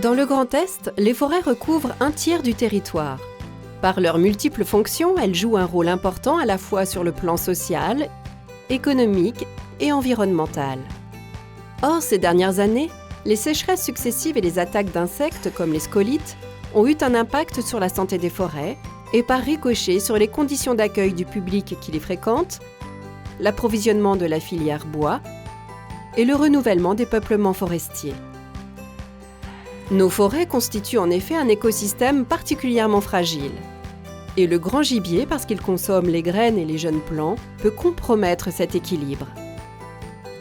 Dans le Grand Est, les forêts recouvrent un tiers du territoire. Par leurs multiples fonctions, elles jouent un rôle important à la fois sur le plan social, économique et environnemental. Or, ces dernières années, les sécheresses successives et les attaques d'insectes comme les scolytes ont eu un impact sur la santé des forêts et par ricochet sur les conditions d'accueil du public qui les fréquente, l'approvisionnement de la filière bois et le renouvellement des peuplements forestiers. Nos forêts constituent en effet un écosystème particulièrement fragile. Et le grand gibier, parce qu'il consomme les graines et les jeunes plants, peut compromettre cet équilibre.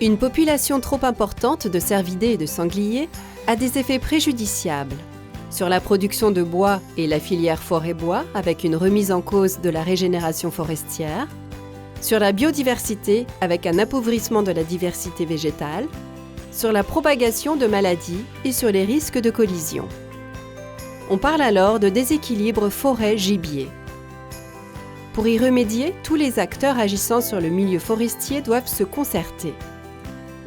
Une population trop importante de cervidés et de sangliers a des effets préjudiciables sur la production de bois et la filière forêt-bois, avec une remise en cause de la régénération forestière, sur la biodiversité, avec un appauvrissement de la diversité végétale, sur la propagation de maladies et sur les risques de collision. On parle alors de déséquilibre forêt-gibier. Pour y remédier, tous les acteurs agissant sur le milieu forestier doivent se concerter.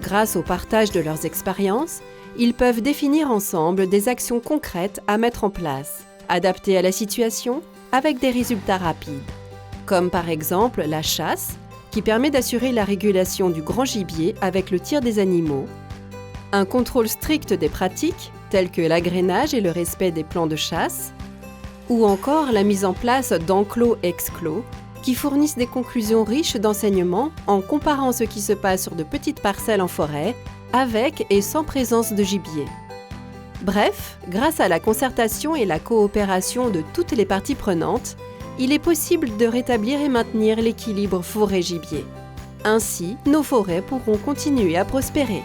Grâce au partage de leurs expériences, ils peuvent définir ensemble des actions concrètes à mettre en place, adaptées à la situation, avec des résultats rapides. Comme par exemple la chasse, qui permet d'assurer la régulation du grand gibier avec le tir des animaux, un contrôle strict des pratiques, telles que l'agrainage et le respect des plans de chasse, ou encore la mise en place d'enclos-exclos, qui fournissent des conclusions riches d'enseignements en comparant ce qui se passe sur de petites parcelles en forêt, avec et sans présence de gibier. Bref, grâce à la concertation et la coopération de toutes les parties prenantes, il est possible de rétablir et maintenir l'équilibre forêt-gibier. Ainsi, nos forêts pourront continuer à prospérer.